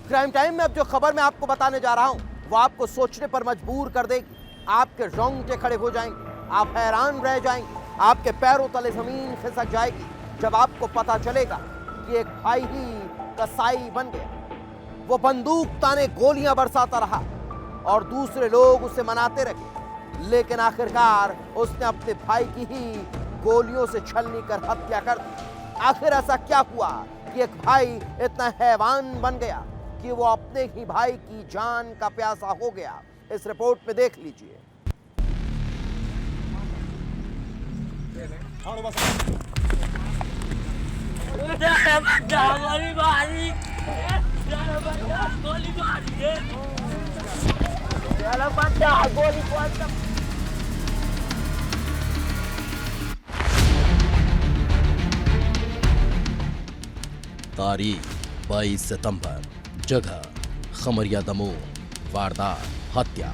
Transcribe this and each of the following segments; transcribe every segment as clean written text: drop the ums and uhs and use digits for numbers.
Crime time में अब जो खबर मैं आपको बताने जा रहा हूं वो आपको सोचने पर मजबूर कर देगी। आपके रोंगटे खड़े हो जाएंगे, आप हैरान रह जाएंगे, आपके पैरों तले जमीन खिसक जाएगी जब आपको पता चलेगा कि एक भाई ही कसाई बन गया। वो बंदूक ताने गोलियां बरसाता रहा और दूसरे लोग उसे मनाते रहे, लेकिन आखिरकार उसने अपने भाई की ही गोलियों से छलनी कर हत्या कर दी। आखिर ऐसा क्या हुआ कि एक भाई इतना हैवान बन गया कि वो अपने ही भाई की जान का प्यासा हो गया? इस रिपोर्ट में देख लीजिए। तारीख 22 सितंबर, जगह खमरिया दमोह, वारदात हत्या।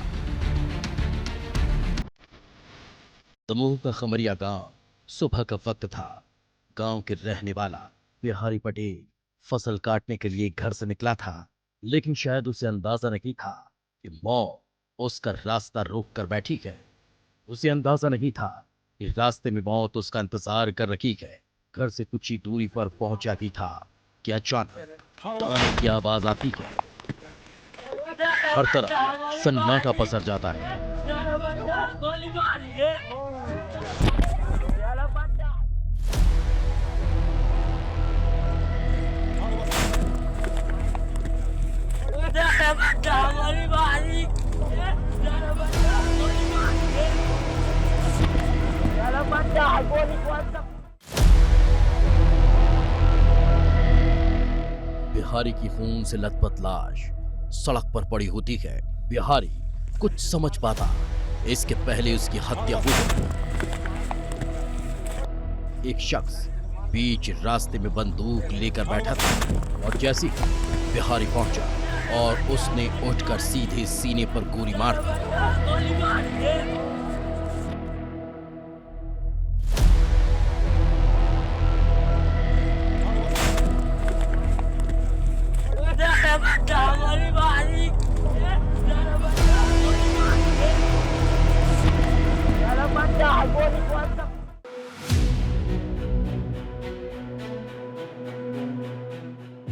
दमोह का खमरिया गांव, सुबह का वक्त था। गांव के रहने वाला बिहारी पटेल फसल काटने के लिए घर से निकला था, लेकिन शायद उसे अंदाजा नहीं था कि मौत उसका रास्ता रोक कर बैठी है। उसे अंदाजा नहीं था कि रास्ते में मौत उसका इंतजार कर रही है। घर से कुछ ही दूरी पर पहुंचा ही था कि अचानक ताने की आवाज आती है। हर तरफ सन्नाटा पसर जाता है। बिहारी की खून से लथपथ लाश सड़क पर पड़ी होती है। बिहारी कुछ समझ पाता इसके पहले उसकी हत्या हो गई। एक शख्स बीच रास्ते में बंदूक लेकर बैठा था और जैसे ही बिहारी पहुंचा और उसने उठकर सीधे सीने पर गोली मार दी।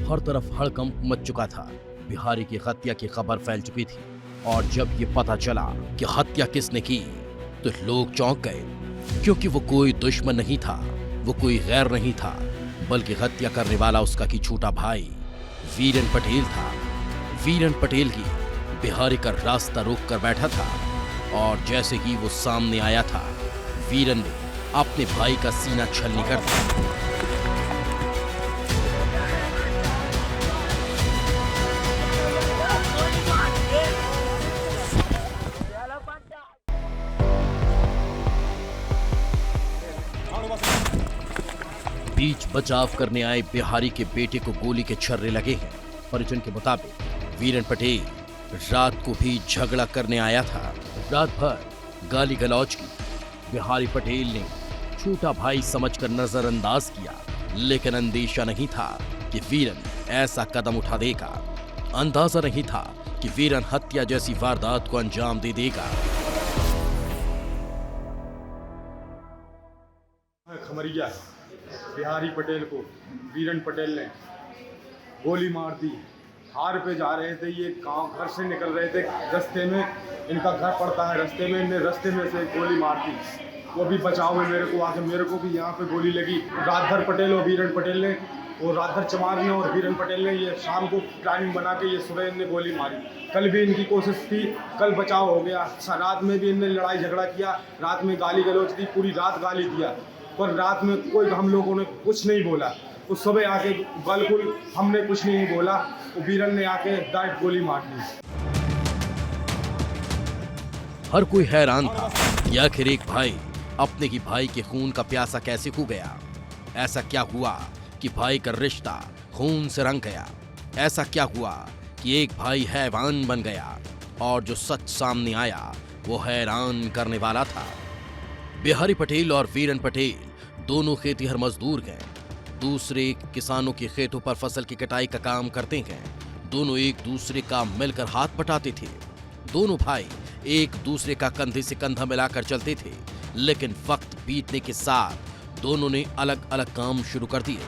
हर तरफ हड़कंप मच चुका था। बिहारी की हत्या की खबर फैल चुकी थी और जब ये पता चला कि हत्या किसने की तो लोग चौंक गए, क्योंकि वो कोई दुश्मन नहीं था, वो कोई गैर नहीं था, बल्कि हत्या करने वाला उसका की छोटा भाई वीरन पटेल था। वीरन पटेल ही बिहारी का रास्ता रोक कर बैठा था और जैसे ही वो सामने आया था, वीरन ने अपने भाई का सीना छलनी कर दिया। बीच बचाव करने आए बिहारी के बेटे को गोली के छर्रे लगे हैं। परिजन के मुताबिक वीरन पटेल रात को भी झगड़ा करने आया था। रात भर गाली गलौज की। बिहारी पटेल ने छोटा भाई समझकर नजरअंदाज किया, लेकिन अंदेशा नहीं था कि वीरन ऐसा कदम उठा देगा। अंदाजा नहीं था कि वीरन हत्या जैसी वारदात को अंजाम दे देगा। खमरिया बिहारी पटेल को वीरन पटेल ने गोली मार दी। हार पे जा रहे थे ये, गांव घर से निकल रहे थे, रास्ते में इनका घर पड़ता है, रास्ते में इनने रास्ते में से गोली मार दी। वो भी बचाव में मेरे को आके, मेरे को भी यहाँ पे गोली लगी। राजधर पटेल और वीरन पटेल ने, और राजधर चमार ने और वीरन पटेल ने ये शाम को प्लानिंग बना के ये सुबह इनने गोली मारी। कल भी इनकी कोशिश थी, कल बचाव हो गया। रात में भी इनने लड़ाई झगड़ा किया, रात में गाली गलौज दी, पूरी रात गाली दिया, पर रात में कोई हम लोगों ने कुछ नहीं बोला। उस सुबह आके बिल्कुल हमने कुछ नहीं बोला, वीरन ने आके डायरेक्ट गोली मार दी। हर कोई हैरान था कि आखिर एक भाई अपने ही भाई के खून का प्यासा कैसे हो गया। ऐसा क्या हुआ कि भाई का रिश्ता खून से रंग गया। ऐसा क्या हुआ कि एक भाई हैवान बन गया। और जो सच सामने आया वो हैरान करने वाला था। बिहारी पटेल और वीरन पटेल दोनों खेतीहर मजदूर हैं। दूसरे किसानों के खेतों पर फसल की कटाई का काम करते हैं। दोनों एक दूसरे का मिलकर हाथ बटाते थे। दोनों भाई एक दूसरे का कंधे से कंधा मिलाकर चलते थे, लेकिन वक्त बीतने के साथ दोनों ने अलग अलग काम शुरू कर दिए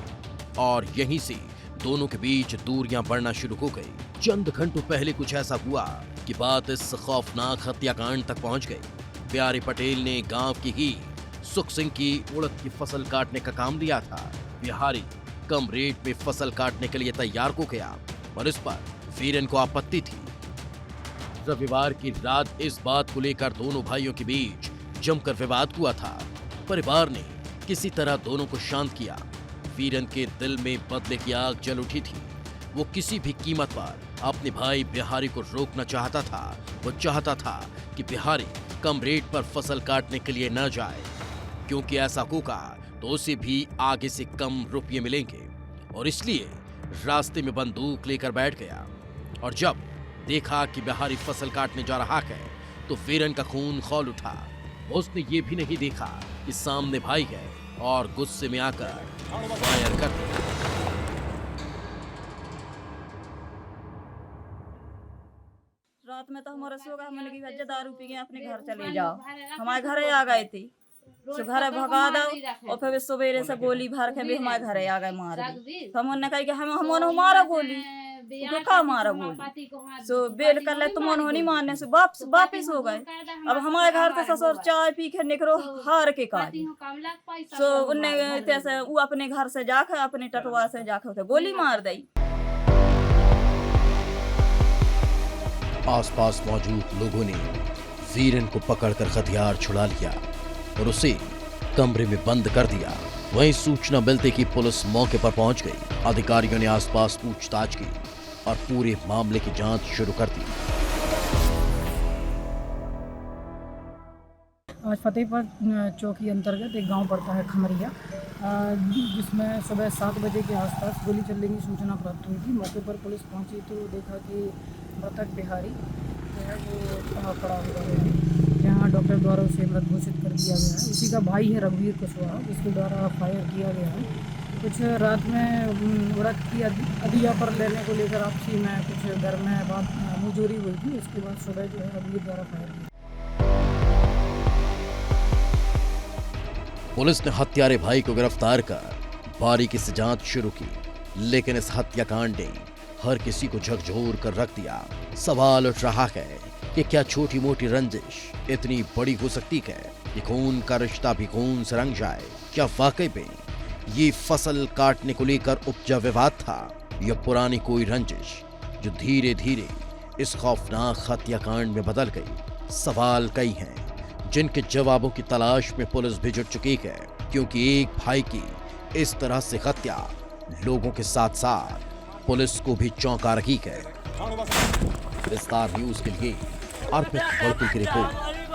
और यहीं से दोनों के बीच दूरियां बढ़ना शुरू हो गई। चंद घंटों पहले कुछ ऐसा हुआ कि बात इस खौफनाक हत्याकांड तक पहुंच गई। प्यारे पटेल ने गांव की ही सुख सिंह की उड़द की फसल काटने का काम लिया था। बिहारी कम रेट में फसल काटने के लिए तैयार हो गया और इस पर वीरेन को आपत्ति थी। रविवार की रात इस बात को लेकर दोनों भाइयों के बीच जमकर विवाद हुआ था। परिवार ने किसी तरह दोनों को शांत किया। वीरेन के दिल में बदले की आग जल उठी थी। वो किसी भी कीमत पर अपने भाई बिहारी को रोकना चाहता था। वो चाहता था कि बिहारी कम रेट पर फसल काटने के लिए न जाए, क्योंकि ऐसा होगा तो उसे भी आगे से कम रुपये मिलेंगे, और इसलिए रास्ते में बंदूक लेकर बैठ गया। और जब देखा कि बिहारी फसल काटने जा रहा है तो वीरेन का खून खौल उठा। उसने ये भी नहीं देखा कि सामने भाई है और गुस्से में आकर फायर कर दिया। रात में तो हमारा सो गया, मैंने की वजह दारू पी के अपने घर चले जाओ। हमारे घरे आ गए थे, सो घर भगा दो और फिर सवेरे से गोली भर के भी हमारे घरे आ गए मार के। तो हमने कहा कि हम मारा गोली, तो का मारा गोली, सो बेल कर ले तुम नहीं मारने से वापिस हो गए। अब हमारे घर से ससुर चाय पी के निकलो हार के काटी, सो उनने जैसे वो अपने घर से जाकर अपने टटुआ से जाकर गोली मार दी। आसपास मौजूद लोगों ने वीरेन को पकड़कर हथियार छुड़ा लिया और उसे कमरे में बंद कर दिया। वहीं सूचना मिलते कि पुलिस मौके पर पहुंच गई। अधिकारियों ने आसपास पूछताछ की और पूरे मामले की जांच शुरू कर दी। आज फतेहपुर चौकी अंतर्गत एक गांव पड़ता है खमरिया, जिसमें सुबह 7 बजे के आसपास गोली चलने की सूचना प्राप्त हुई थी। मौके पर पुलिस पहुंची तो देखा कि मृतक बिहारी जो है वो वहाँ पड़ा हुआ है, जहाँ डॉक्टर द्वारा उसे मृत घोषित कर दिया गया है। उसी का भाई है रघुवीर कुशवाहा, जिसके द्वारा फायर किया गया है। कुछ रात में उड़द की अदिया पर लेने को लेकर आपसी में कुछ घर में बात मुजोरी हुई थी। उसके बाद सुबह जो है रघुवीर द्वारा फायर किया। पुलिस ने हत्यारे भाई को गिरफ्तार कर बारीकी से जांच शुरू की, लेकिन इस हत्याकांड ने हर किसी को झकझोर कर रख दिया। सवाल उठ रहा है कि क्या छोटी मोटी रंजिश इतनी बड़ी हो सकती है कि खून का रिश्ता भी खून से रंग जाए? क्या वाकई में ये फसल काटने को लेकर उपजा विवाद था, या पुरानी कोई रंजिश जो धीरे धीरे इस खौफनाक हत्याकांड में बदल गई? सवाल कई हैं जिनके जवाबों की तलाश में पुलिस भी जुट चुकी है, क्योंकि एक भाई की इस तरह से हत्या लोगों के साथ साथ पुलिस को भी चौंका रही है। विस्तार न्यूज के लिए अर्पित वर्तुल की रिपोर्ट। गोली